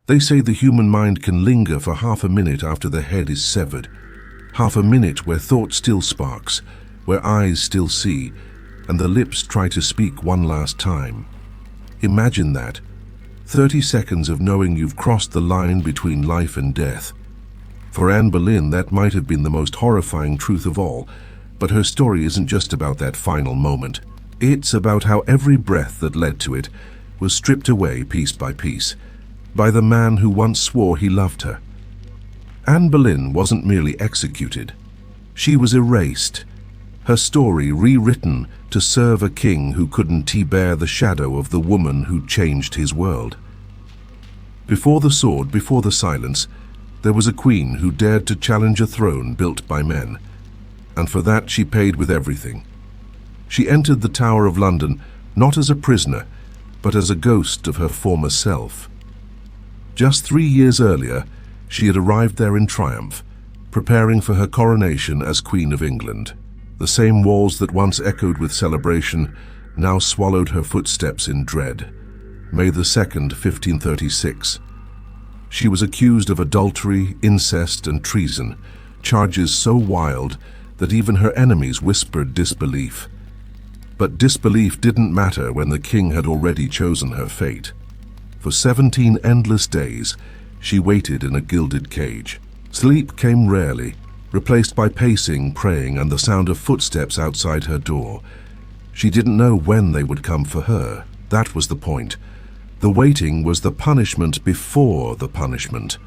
They say the human mind can linger for half a minute after the head is severed. Half a minute where thought still sparks, where eyes still see, and the lips try to speak one last time. Imagine that. 30 seconds of knowing you've crossed the line between life and death. For Anne Boleyn, that might have been the most horrifying truth of all, but her story isn't just about that final moment. It's about how every breath that led to it was stripped away piece by piece, by the man who once swore he loved her. Anne Boleyn wasn't merely executed. She was erased, her story rewritten to serve a king who couldn't bear the shadow of the woman who changed his world. Before the sword, before the silence, there was a queen who dared to challenge a throne built by men, and for that she paid with everything. She entered the Tower of London not as a prisoner, but as a ghost of her former self. Just 3 years earlier, she had arrived there in triumph, preparing for her coronation as Queen of England. The same walls that once echoed with celebration now swallowed her footsteps in dread. May 2nd, 1536. She was accused of adultery, incest, and treason, charges so wild that even her enemies whispered disbelief. But disbelief didn't matter when the king had already chosen her fate. For 17 endless days, she waited in a gilded cage. Sleep came rarely, replaced by pacing, praying, and the sound of footsteps outside her door. She didn't know when they would come for her. That was the point. The waiting was the punishment before the punishment.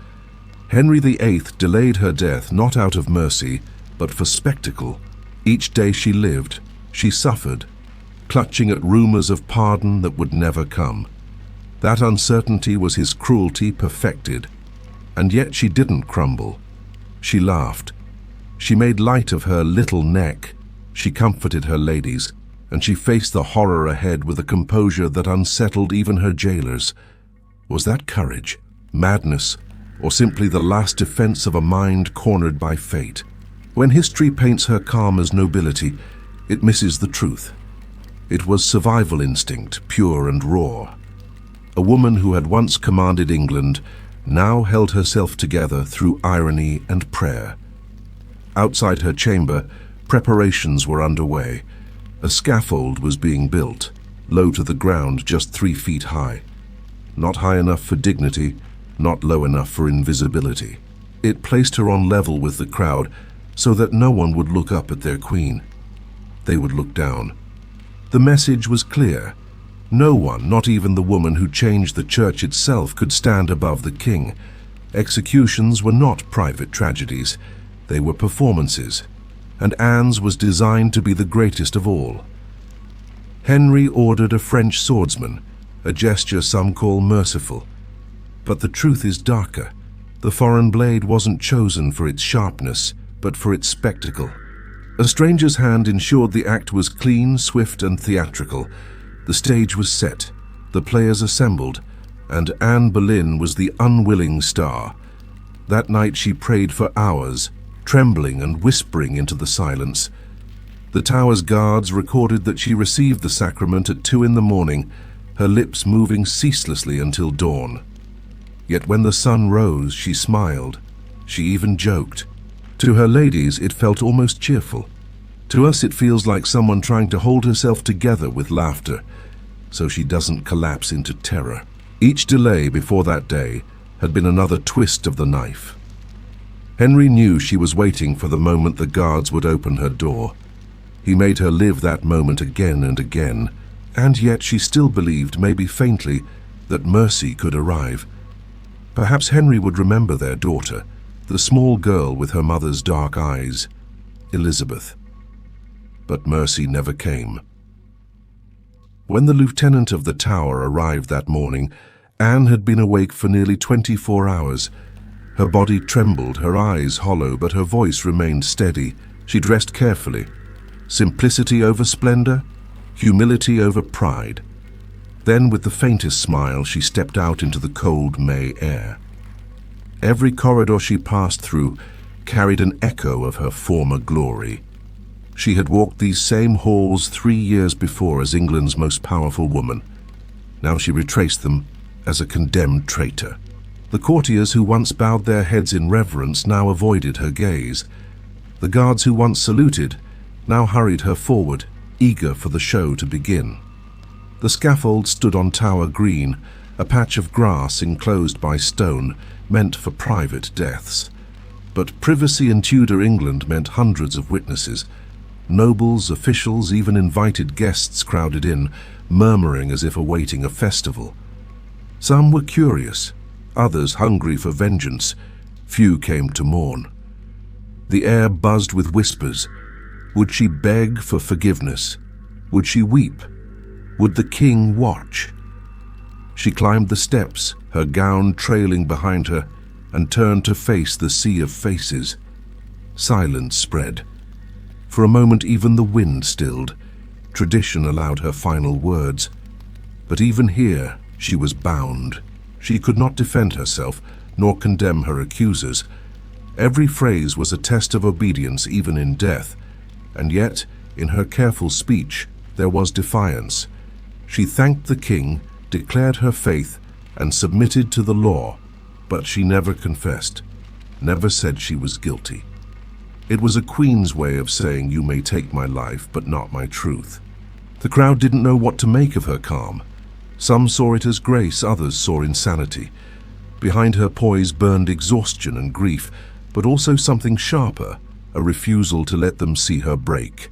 Henry VIII delayed her death not out of mercy, but for spectacle. Each day she lived, she suffered, clutching at rumors of pardon that would never come. That uncertainty was his cruelty perfected. And yet she didn't crumble. She laughed. She made light of her little neck. She comforted her ladies, and she faced the horror ahead with a composure that unsettled even her jailers. Was that courage, madness, or simply the last defense of a mind cornered by fate? When history paints her calm as nobility, it misses the truth. It was survival instinct, pure and raw. A woman who had once commanded England now held herself together through irony and prayer. Outside her chamber, preparations were underway. A scaffold was being built, low to the ground, just 3 feet high. Not high enough for dignity, not low enough for invisibility. It placed her on level with the crowd so that no one would look up at their queen. They would look down. The message was clear. No one, not even the woman who changed the church itself, could stand above the king. Executions were not private tragedies. They were performances, and Anne's was designed to be the greatest of all. Henry ordered a French swordsman, a gesture some call merciful. But the truth is darker. The foreign blade wasn't chosen for its sharpness, but for its spectacle. A stranger's hand ensured the act was clean, swift, and theatrical. The stage was set, the players assembled, and Anne Boleyn was the unwilling star. That night she prayed for hours, trembling and whispering into the silence. The tower's guards recorded that she received the sacrament at 2 in the morning, her lips moving ceaselessly until dawn. Yet when the sun rose, she smiled. She even joked. To her ladies, it felt almost cheerful. To us, it feels like someone trying to hold herself together with laughter, so she doesn't collapse into terror. Each delay before that day had been another twist of the knife. Henry knew she was waiting for the moment the guards would open her door. He made her live that moment again and again, and yet she still believed, maybe faintly, that mercy could arrive. Perhaps Henry would remember their daughter, the small girl with her mother's dark eyes, Elizabeth. But mercy never came. When the lieutenant of the tower arrived that morning, Anne had been awake for nearly 24 hours. Her body trembled, her eyes hollow, but her voice remained steady. She dressed carefully. Simplicity over splendor, humility over pride. Then, with the faintest smile, she stepped out into the cold May air. Every corridor she passed through carried an echo of her former glory. She had walked these same halls 3 years before as England's most powerful woman. Now she retraced them as a condemned traitor. The courtiers who once bowed their heads in reverence now avoided her gaze. The guards who once saluted now hurried her forward, eager for the show to begin. The scaffold stood on Tower Green, a patch of grass enclosed by stone, meant for private deaths. But privacy in Tudor England meant hundreds of witnesses. Nobles, officials, even invited guests crowded in, murmuring as if awaiting a festival. Some were curious, others hungry for vengeance. Few came to mourn. The air buzzed with whispers. Would she beg for forgiveness? Would she weep? Would the king watch? She climbed the steps, her gown trailing behind her, and turned to face the sea of faces. Silence spread. For a moment even the wind stilled. Tradition allowed her final words. But even here she was bound. She could not defend herself, nor condemn her accusers. Every phrase was a test of obedience even in death. And yet, in her careful speech, there was defiance. She thanked the king, declared her faith, and submitted to the law, but she never confessed, never said she was guilty. It was a queen's way of saying, "You may take my life, but not my truth." The crowd didn't know what to make of her calm. Some saw it as grace, others saw insanity. Behind her poise burned exhaustion and grief, but also something sharper, a refusal to let them see her break.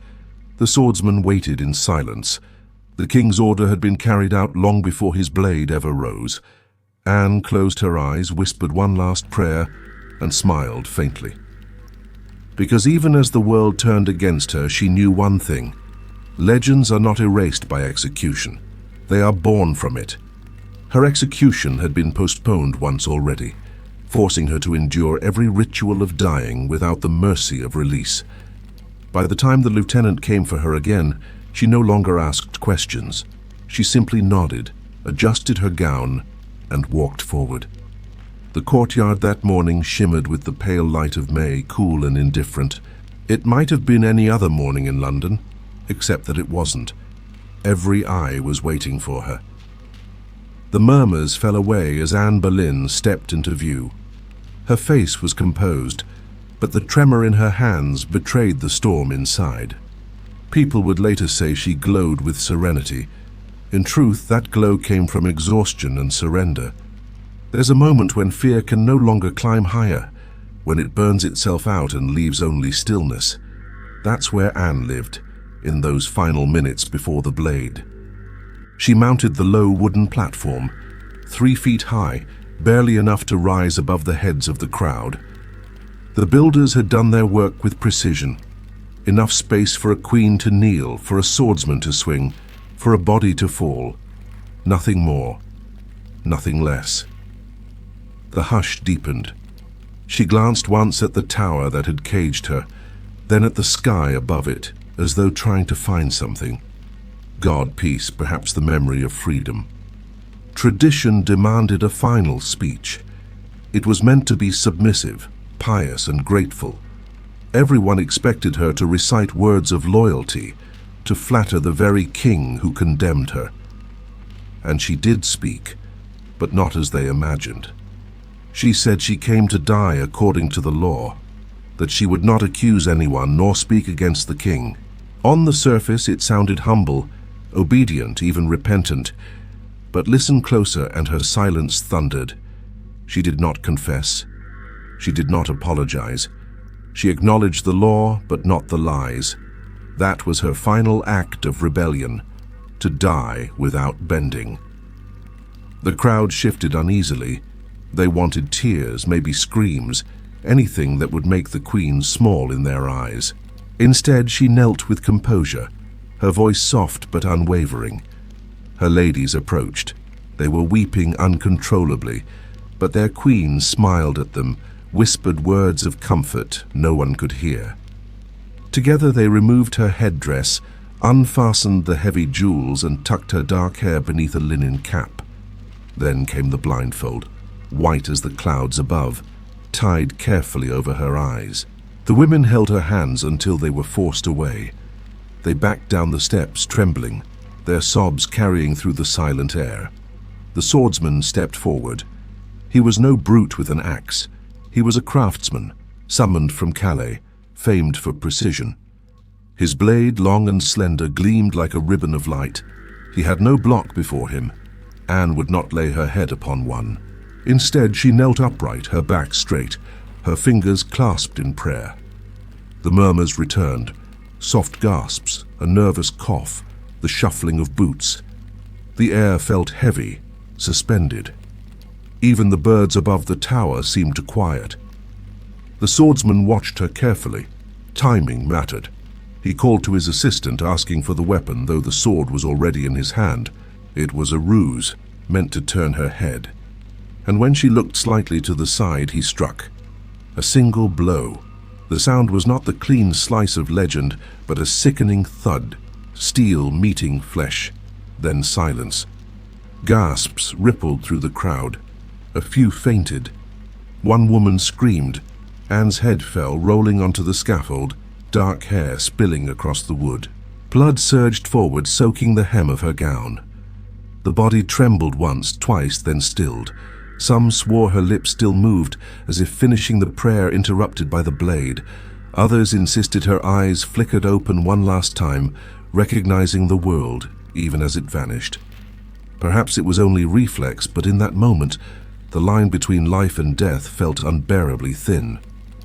The swordsman waited in silence. The king's order had been carried out long before his blade ever rose. Anne closed her eyes, whispered one last prayer, and smiled faintly. Because even as the world turned against her, she knew one thing. Legends are not erased by execution. They are born from it. Her execution had been postponed once already, forcing her to endure every ritual of dying without the mercy of release. By the time the lieutenant came for her again, she no longer asked questions. She simply nodded, adjusted her gown, and walked forward. The courtyard that morning shimmered with the pale light of May, cool and indifferent. It might have been any other morning in London, except that it wasn't. Every eye was waiting for her. The murmurs fell away as Anne Boleyn stepped into view. Her face was composed, but the tremor in her hands betrayed the storm inside. People would later say she glowed with serenity. In truth, that glow came from exhaustion and surrender. There's a moment when fear can no longer climb higher, when it burns itself out and leaves only stillness. That's where Anne lived, in those final minutes before the blade. She mounted the low wooden platform, 3 feet high, barely enough to rise above the heads of the crowd. The builders had done their work with precision. Enough space for a queen to kneel, for a swordsman to swing, for a body to fall. Nothing more, nothing less. The hush deepened. She glanced once at the tower that had caged her, then at the sky above it, as though trying to find something. God, peace, perhaps the memory of freedom. Tradition demanded a final speech. It was meant to be submissive, pious and grateful. Everyone expected her to recite words of loyalty, to flatter the very king who condemned her. And she did speak, but not as they imagined. She said she came to die according to the law, that she would not accuse anyone nor speak against the king. On the surface it sounded humble, obedient, even repentant, but listen closer and her silence thundered. She did not confess. She did not apologize. She acknowledged the law, but not the lies. That was her final act of rebellion, to die without bending. The crowd shifted uneasily. They wanted tears, maybe screams, anything that would make the queen small in their eyes. Instead, she knelt with composure, her voice soft but unwavering. Her ladies approached. They were weeping uncontrollably, but their queen smiled at them, whispered words of comfort no one could hear. Together they removed her headdress, unfastened the heavy jewels, and tucked her dark hair beneath a linen cap. Then came the blindfold, white as the clouds above, tied carefully over her eyes. The women held her hands until they were forced away. They backed down the steps, trembling, their sobs carrying through the silent air. The swordsman stepped forward. He was no brute with an axe. He was a craftsman, summoned from Calais, famed for precision. His blade, long and slender, gleamed like a ribbon of light. He had no block before him. Anne would not lay her head upon one. Instead, she knelt upright, her back straight, her fingers clasped in prayer. The murmurs returned, soft gasps, a nervous cough, the shuffling of boots. The air felt heavy, suspended. Even the birds above the tower seemed to quiet. The swordsman watched her carefully. Timing mattered. He called to his assistant, asking for the weapon, though the sword was already in his hand. It was a ruse, meant to turn her head. And when she looked slightly to the side, he struck. A single blow. The sound was not the clean slice of legend, but a sickening thud, steel meeting flesh. Then silence. Gasps rippled through the crowd. A few fainted. One woman screamed. Anne's head fell, rolling onto the scaffold, dark hair spilling across the wood. Blood surged forward, soaking the hem of her gown. The body trembled once, twice, then stilled. Some swore her lips still moved, as if finishing the prayer interrupted by the blade. Others insisted her eyes flickered open one last time, recognizing the world, even as it vanished. Perhaps it was only reflex, but in that moment, the line between life and death felt unbearably thin.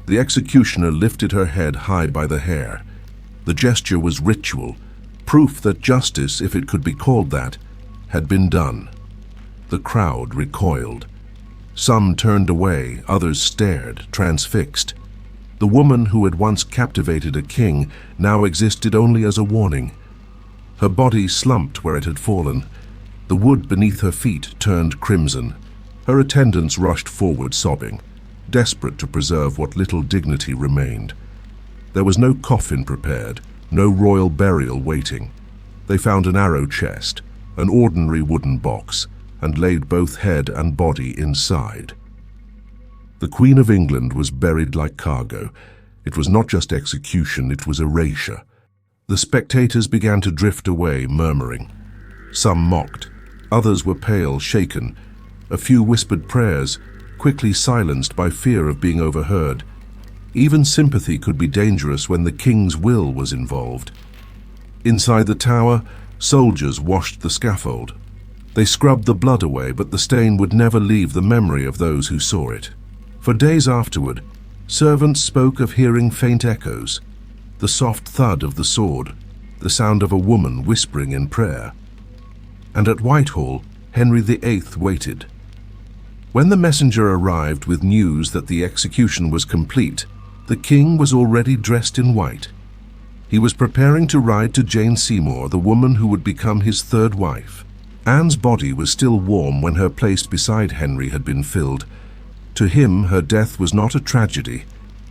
The executioner lifted her head high by the hair. The gesture was ritual, proof that justice, if it could be called that, had been done. The crowd recoiled. Some turned away, others stared, transfixed. The woman who had once captivated a king now existed only as a warning. Her body slumped where it had fallen. The wood beneath her feet turned crimson. Her attendants rushed forward sobbing, desperate to preserve what little dignity remained. There was no coffin prepared, no royal burial waiting. They found an arrow chest, an ordinary wooden box, and laid both head and body inside. The Queen of England was buried like cargo. It was not just execution, it was erasure. The spectators began to drift away, murmuring. Some mocked. Others were pale, shaken. A few whispered prayers, quickly silenced by fear of being overheard. Even sympathy could be dangerous when the king's will was involved. Inside the tower, soldiers washed the scaffold. They scrubbed the blood away, but the stain would never leave the memory of those who saw it. For days afterward, servants spoke of hearing faint echoes, the soft thud of the sword, the sound of a woman whispering in prayer. And at Whitehall, Henry VIII waited. When the messenger arrived with news that the execution was complete, the king was already dressed in white. He was preparing to ride to Jane Seymour, the woman who would become his third wife. Anne's body was still warm when her place beside Henry had been filled. To him, her death was not a tragedy.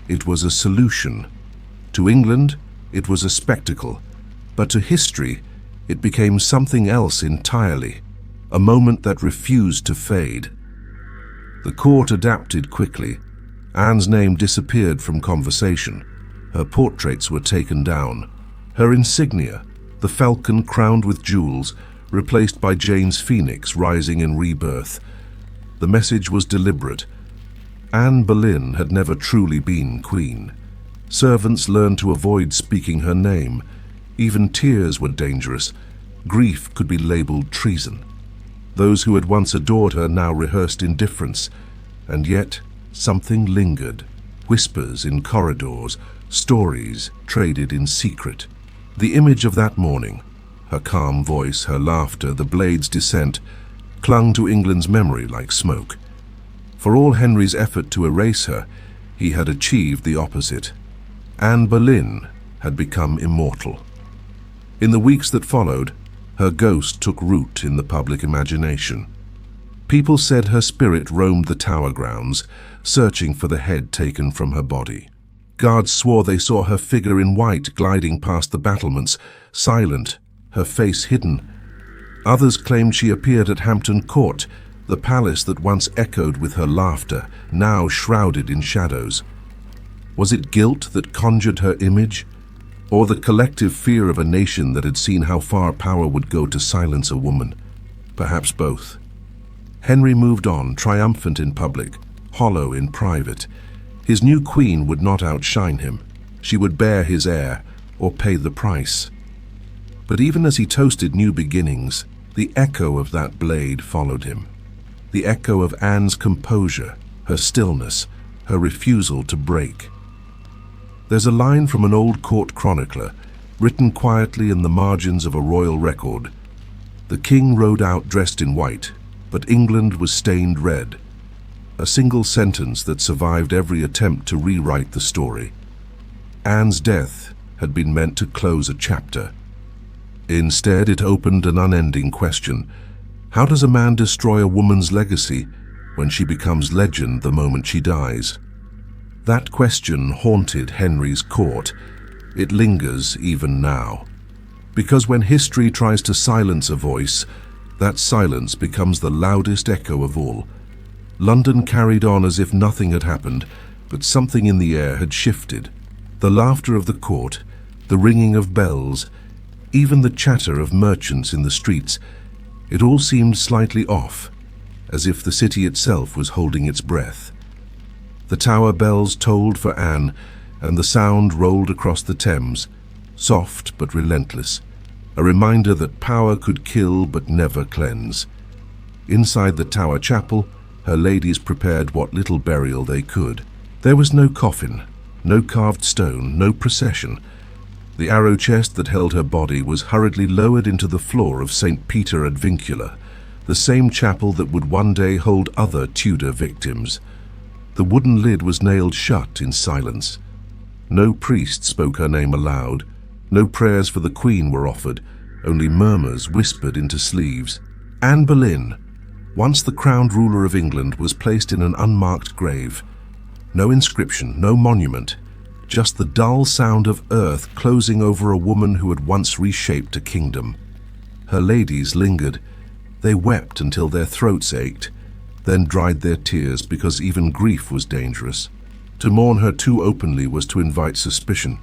It was a solution. To England, it was a spectacle. But to history, it became something else entirely, a moment that refused to fade. The court adapted quickly. Anne's name disappeared from conversation. Her portraits were taken down. Her insignia, the falcon crowned with jewels, replaced by Jane's phoenix rising in rebirth. The message was deliberate. Anne Boleyn had never truly been queen. Servants learned to avoid speaking her name. Even tears were dangerous. Grief could be labeled treason. Those who had once adored her now rehearsed indifference. And yet, something lingered. Whispers in corridors, stories traded in secret. The image of that morning, her calm voice, her laughter, the blade's descent, clung to England's memory like smoke. For all Henry's effort to erase her, he had achieved the opposite. Anne Boleyn had become immortal. In the weeks that followed, her ghost took root in the public imagination. People said her spirit roamed the tower grounds, searching for the head taken from her body. Guards swore they saw her figure in white gliding past the battlements, silent, her face hidden. Others claimed she appeared at Hampton Court, the palace that once echoed with her laughter, now shrouded in shadows. Was it guilt that conjured her image, or the collective fear of a nation that had seen how far power would go to silence a woman? Perhaps both. Henry moved on, triumphant in public, hollow in private. His new queen would not outshine him. She would bear his heir, or pay the price. But even as he toasted new beginnings, the echo of that blade followed him. The echo of Anne's composure, her stillness, her refusal to break. There's a line from an old court chronicler, written quietly in the margins of a royal record. The king rode out dressed in white, but England was stained red. A single sentence that survived every attempt to rewrite the story. Anne's death had been meant to close a chapter. Instead, it opened an unending question. How does a man destroy a woman's legacy when she becomes legend the moment she dies? That question haunted Henry's court. It lingers even now. Because when history tries to silence a voice, that silence becomes the loudest echo of all. London carried on as if nothing had happened, but something in the air had shifted. The laughter of the court, the ringing of bells, even the chatter of merchants in the streets, it all seemed slightly off, as if the city itself was holding its breath. The tower bells tolled for Anne, and the sound rolled across the Thames, soft but relentless, a reminder that power could kill but never cleanse. Inside the Tower Chapel, her ladies prepared what little burial they could. There was no coffin, no carved stone, no procession. The arrow chest that held her body was hurriedly lowered into the floor of St. Peter ad Vincula, the same chapel that would one day hold other Tudor victims. The wooden lid was nailed shut in silence. No priest spoke her name aloud. No prayers for the Queen were offered, only murmurs whispered into sleeves. Anne Boleyn, once the crowned ruler of England, was placed in an unmarked grave. No inscription, no monument, just the dull sound of earth closing over a woman who had once reshaped a kingdom. Her ladies lingered. They wept until their throats ached, then dried their tears because even grief was dangerous. To mourn her too openly was to invite suspicion.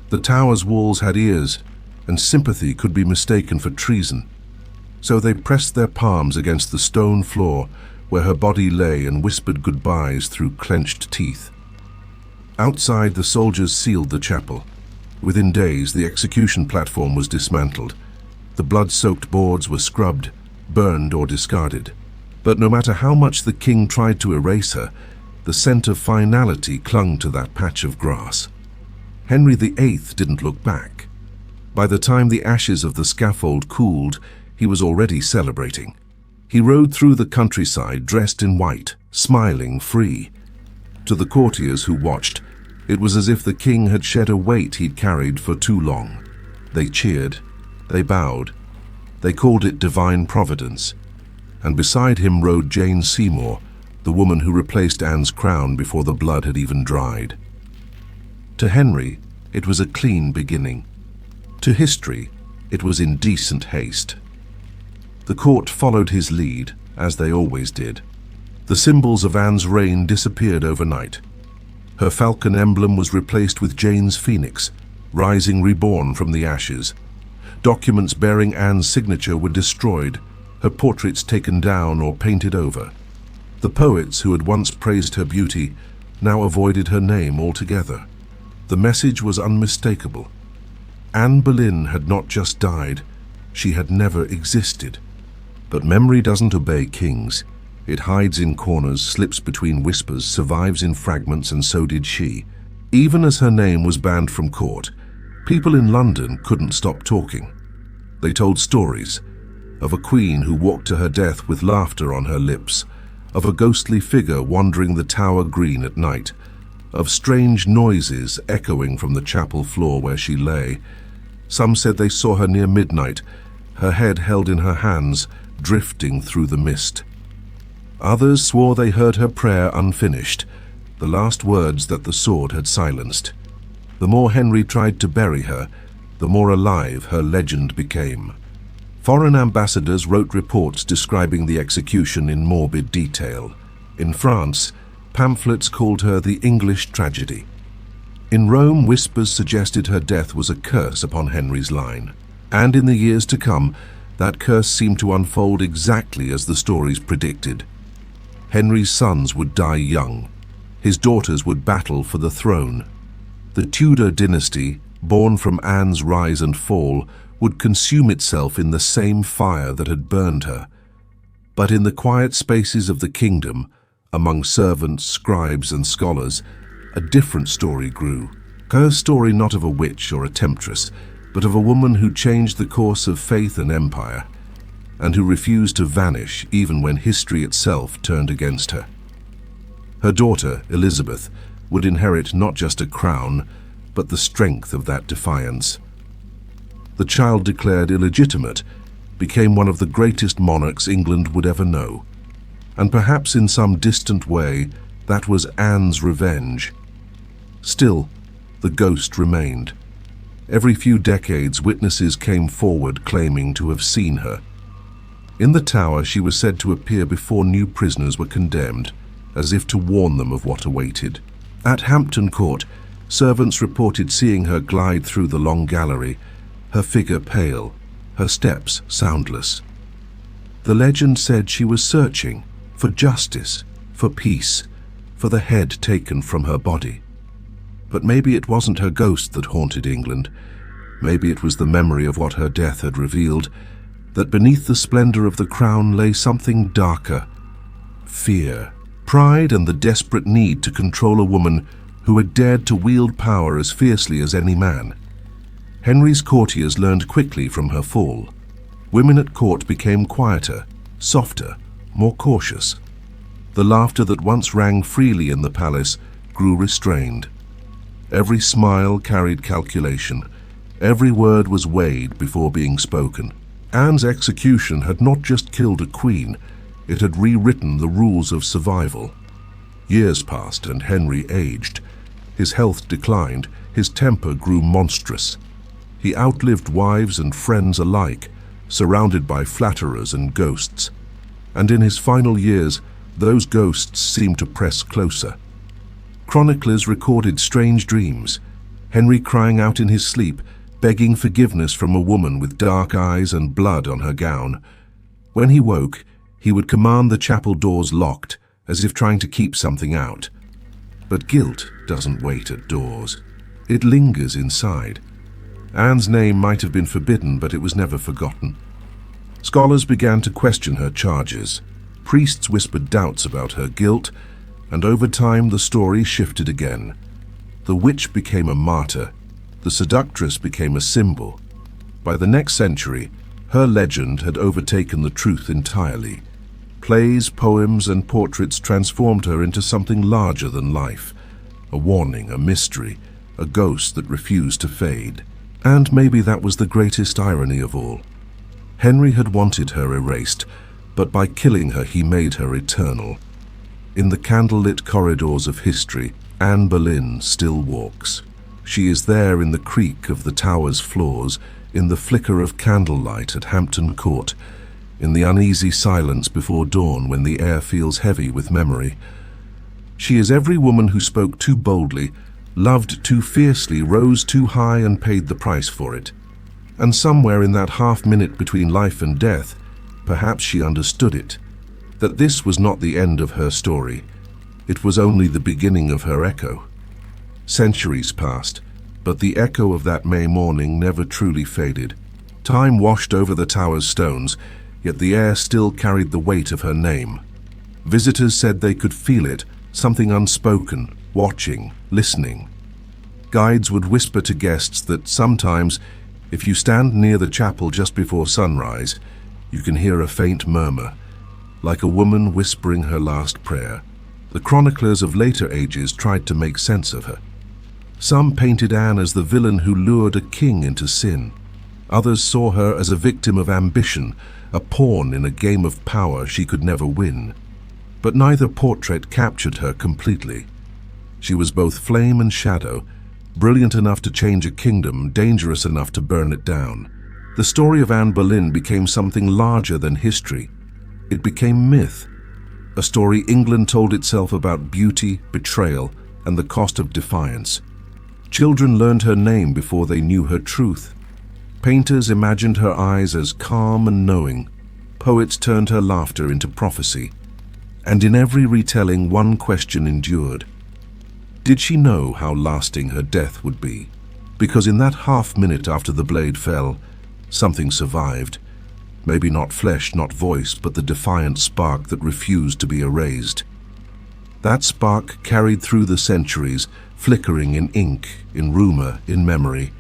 The tower's walls had ears, and sympathy could be mistaken for treason. So they pressed their palms against the stone floor where her body lay and whispered goodbyes through clenched teeth. Outside, the soldiers sealed the chapel. Within days, the execution platform was dismantled. The blood-soaked boards were scrubbed, burned or discarded. But no matter how much the king tried to erase her, the scent of finality clung to that patch of grass. Henry VIII didn't look back. By the time the ashes of the scaffold cooled, he was already celebrating. He rode through the countryside dressed in white, smiling, free. To the courtiers who watched, it was as if the king had shed a weight he'd carried for too long. They cheered, they bowed, they called it divine providence. And beside him rode Jane Seymour, the woman who replaced Anne's crown before the blood had even dried. To Henry, it was a clean beginning. To history, it was indecent haste. The court followed his lead, as they always did. The symbols of Anne's reign disappeared overnight. Her falcon emblem was replaced with Jane's phoenix, rising reborn from the ashes. Documents bearing Anne's signature were destroyed, her portraits taken down or painted over. The poets who had once praised her beauty now avoided her name altogether. The message was unmistakable. Anne Boleyn had not just died, she had never existed. But memory doesn't obey kings. It hides in corners, slips between whispers, survives in fragments, and so did she. Even as her name was banned from court, people in London couldn't stop talking. They told stories of a queen who walked to her death with laughter on her lips, of a ghostly figure wandering the Tower Green at night, of strange noises echoing from the chapel floor where she lay. Some said they saw her near midnight, her head held in her hands, drifting through the mist. Others swore they heard her prayer unfinished, the last words that the sword had silenced. The more Henry tried to bury her, the more alive her legend became. Foreign ambassadors wrote reports describing the execution in morbid detail. In France, pamphlets called her the English tragedy. In Rome, whispers suggested her death was a curse upon Henry's line. And in the years to come, That curse seemed to unfold exactly as the stories predicted. Henry's sons would die young. His daughters would battle for the throne. The Tudor dynasty, born from Anne's rise and fall, would consume itself in the same fire that had burned her. But in the quiet spaces of the kingdom, among servants, scribes, and scholars, a different story grew. Her story not of a witch or a temptress, but of a woman who changed the course of faith and empire, and who refused to vanish even when history itself turned against her. Her daughter, Elizabeth, would inherit not just a crown, but the strength of that defiance. The child, declared illegitimate, became one of the greatest monarchs England would ever know. And perhaps in some distant way, that was Anne's revenge. Still, the ghost remained. Every few decades, witnesses came forward claiming to have seen her. In the Tower, she was said to appear before new prisoners were condemned, as if to warn them of what awaited. At Hampton Court, servants reported seeing her glide through the long gallery, her figure pale, her steps soundless. The legend said she was searching for justice, for peace, for the head taken from her body. But maybe it wasn't her ghost that haunted England. Maybe it was the memory of what her death had revealed, that beneath the splendor of the crown lay something darker. Fear, pride, and the desperate need to control a woman who had dared to wield power as fiercely as any man. Henry's courtiers learned quickly from her fall. Women at court became quieter, softer, more cautious. The laughter that once rang freely in the palace grew restrained. Every smile carried calculation. Every word was weighed before being spoken. Anne's execution had not just killed a queen, it had rewritten the rules of survival. Years passed and Henry aged. His health declined, his temper grew monstrous. He outlived wives and friends alike, surrounded by flatterers and ghosts. And in his final years, those ghosts seemed to press closer. Chroniclers recorded strange dreams, Henry crying out in his sleep, begging forgiveness from a woman with dark eyes and blood on her gown. When he woke, he would command the chapel doors locked, as if trying to keep something out. But guilt doesn't wait at doors. It lingers inside. Anne's name might have been forbidden, but it was never forgotten. Scholars began to question her charges. Priests whispered doubts about her guilt, and over time the story shifted again. The witch became a martyr. The seductress became a symbol. By the next century, her legend had overtaken the truth entirely. Plays, poems, and portraits transformed her into something larger than life. A warning, a mystery, a ghost that refused to fade. And maybe that was the greatest irony of all. Henry had wanted her erased, but by killing her he made her eternal. In the candlelit corridors of history, Anne Boleyn still walks. She is there in the creak of the tower's floors, in the flicker of candlelight at Hampton Court, in the uneasy silence before dawn when the air feels heavy with memory. She is every woman who spoke too boldly, loved too fiercely, rose too high, and paid the price for it. And somewhere in that half-minute between life and death, perhaps she understood it, that this was not the end of her story. It was only the beginning of her echo. Centuries passed, but the echo of that May morning never truly faded. Time washed over the tower's stones, yet the air still carried the weight of her name. Visitors said they could feel it, something unspoken, watching, listening. Guides would whisper to guests that sometimes, if you stand near the chapel just before sunrise, you can hear a faint murmur, like a woman whispering her last prayer. The chroniclers of later ages tried to make sense of her. Some painted Anne as the villain who lured a king into sin. Others saw her as a victim of ambition, a pawn in a game of power she could never win. But neither portrait captured her completely. She was both flame and shadow, brilliant enough to change a kingdom, dangerous enough to burn it down. The story of Anne Boleyn became something larger than history. It became myth, a story England told itself about beauty, betrayal, and the cost of defiance. Children learned her name before they knew her truth. Painters imagined her eyes as calm and knowing. Poets turned her laughter into prophecy. And in every retelling, one question endured. Did she know how lasting her death would be? Because in that half-minute after the blade fell, something survived. Maybe not flesh, not voice, but the defiant spark that refused to be erased. That spark carried through the centuries, flickering in ink, in rumor, in memory.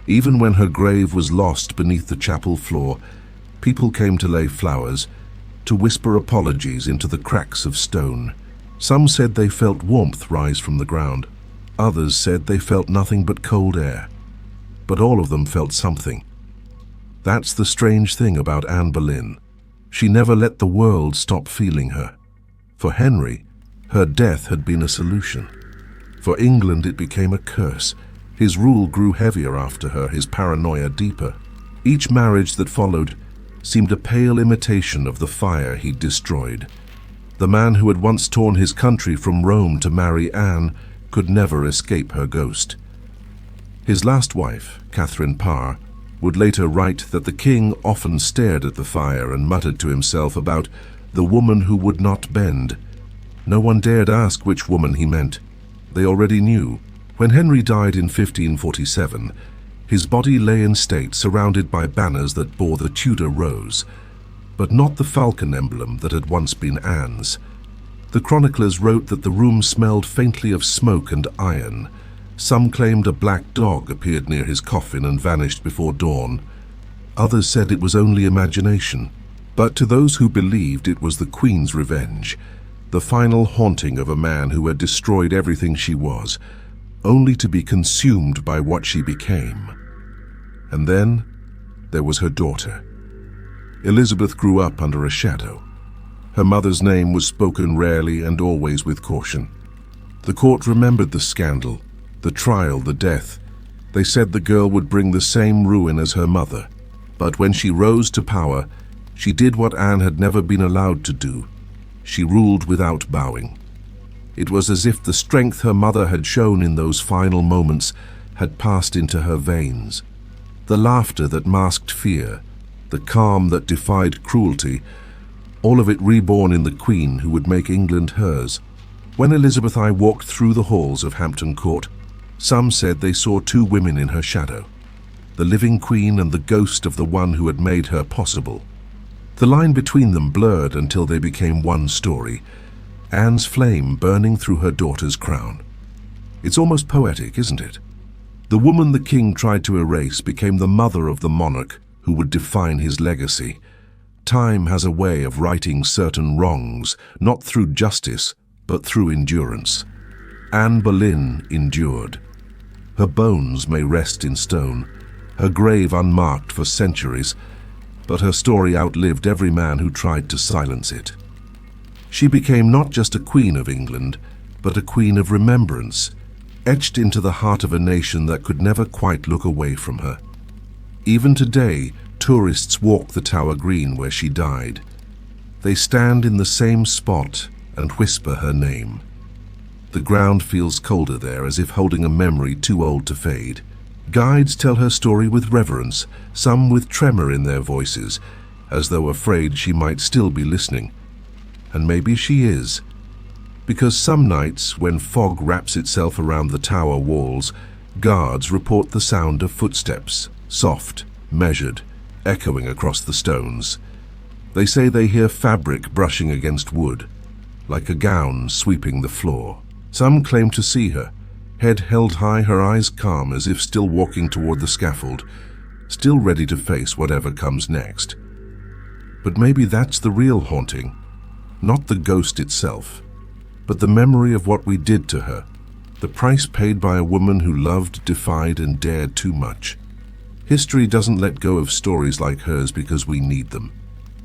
Even when her grave was lost beneath the chapel floor, people came to lay flowers, to whisper apologies into the cracks of stone. Some said they felt warmth rise from the ground. Others said they felt nothing but cold air. But all of them felt something. That's the strange thing about Anne Boleyn. She never let the world stop feeling her. For Henry, her death had been a solution. For England, it became a curse. His rule grew heavier after her, his paranoia deeper. Each marriage that followed seemed a pale imitation of the fire he'd destroyed. The man who had once torn his country from Rome to marry Anne could never escape her ghost. His last wife, Catherine Parr, would later write that the king often stared at the fire and muttered to himself about the woman who would not bend. No one dared ask which woman he meant. They already knew. When Henry died in 1547, his body lay in state surrounded by banners that bore the Tudor rose, but not the falcon emblem that had once been Anne's. The chroniclers wrote that the room smelled faintly of smoke and iron. Some claimed a black dog appeared near his coffin and vanished before dawn. Others said it was only imagination. But to those who believed, it was the Queen's revenge, the final haunting of a man who had destroyed everything she was, only to be consumed by what she became. And then there was her daughter. Elizabeth grew up under a shadow. Her mother's name was spoken rarely and always with caution. The court remembered the scandal, the trial, the death. They said the girl would bring the same ruin as her mother. But when she rose to power, she did what Anne had never been allowed to do. She ruled without bowing. It was as if the strength her mother had shown in those final moments had passed into her veins. The laughter that masked fear, the calm that defied cruelty, all of it reborn in the Queen who would make England hers. When Elizabeth I walked through the halls of Hampton Court, some said they saw two women in her shadow, the living Queen and the ghost of the one who had made her possible. The line between them blurred until they became one story, Anne's flame burning through her daughter's crown. It's almost poetic, isn't it? The woman the king tried to erase became the mother of the monarch who would define his legacy. Time has a way of righting certain wrongs, not through justice, but through endurance. Anne Boleyn endured. Her bones may rest in stone, her grave unmarked for centuries, but her story outlived every man who tried to silence it. She became not just a queen of England, but a queen of remembrance, etched into the heart of a nation that could never quite look away from her. Even today, tourists walk the Tower Green where she died. They stand in the same spot and whisper her name. The ground feels colder there, as if holding a memory too old to fade. Guides tell her story with reverence, some with tremor in their voices, as though afraid she might still be listening. And maybe she is. Because some nights, when fog wraps itself around the tower walls, guards report the sound of footsteps, soft, measured, echoing across the stones. They say they hear fabric brushing against wood, like a gown sweeping the floor. Some claim to see her, head held high, her eyes calm, as if still walking toward the scaffold, still ready to face whatever comes next. But maybe that's the real haunting. Not the ghost itself, but the memory of what we did to her, the price paid by a woman who loved, defied, and dared too much. History doesn't let go of stories like hers because we need them.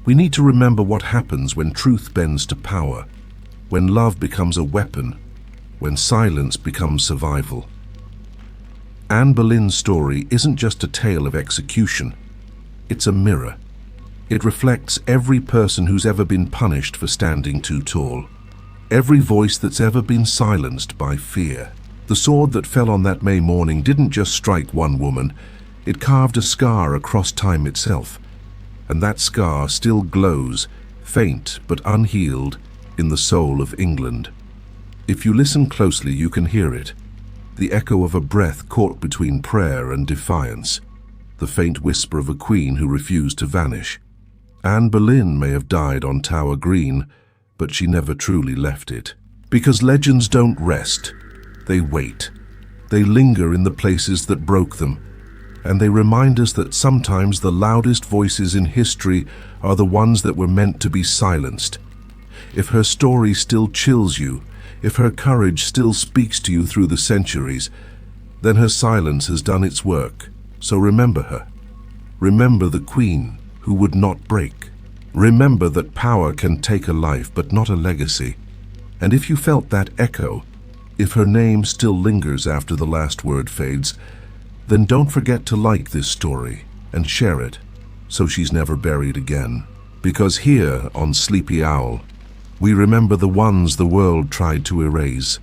We need to remember what happens when truth bends to power, when love becomes a weapon, when silence becomes survival. Anne Boleyn's story isn't just a tale of execution. It's a mirror. It reflects every person who's ever been punished for standing too tall, every voice that's ever been silenced by fear. The sword that fell on that May morning didn't just strike one woman, It carved a scar across time itself, and that scar still glows, faint but unhealed, in the soul of England. If you listen closely, you can hear it, the echo of a breath caught between prayer and defiance, the faint whisper of a queen who refused to vanish. Anne Boleyn may have died on Tower Green, but she never truly left it. Because legends don't rest, they wait. They linger in the places that broke them, and they remind us that sometimes the loudest voices in history are the ones that were meant to be silenced. If her story still chills you, if her courage still speaks to you through the centuries, then her silence has done its work. So remember her. Remember the queen who would not break. Remember that power can take a life, but not a legacy. And if you felt that echo, if her name still lingers after the last word fades, then don't forget to like this story and share it so she's never buried again. Because here on Sleepy Owl, we remember the ones the world tried to erase.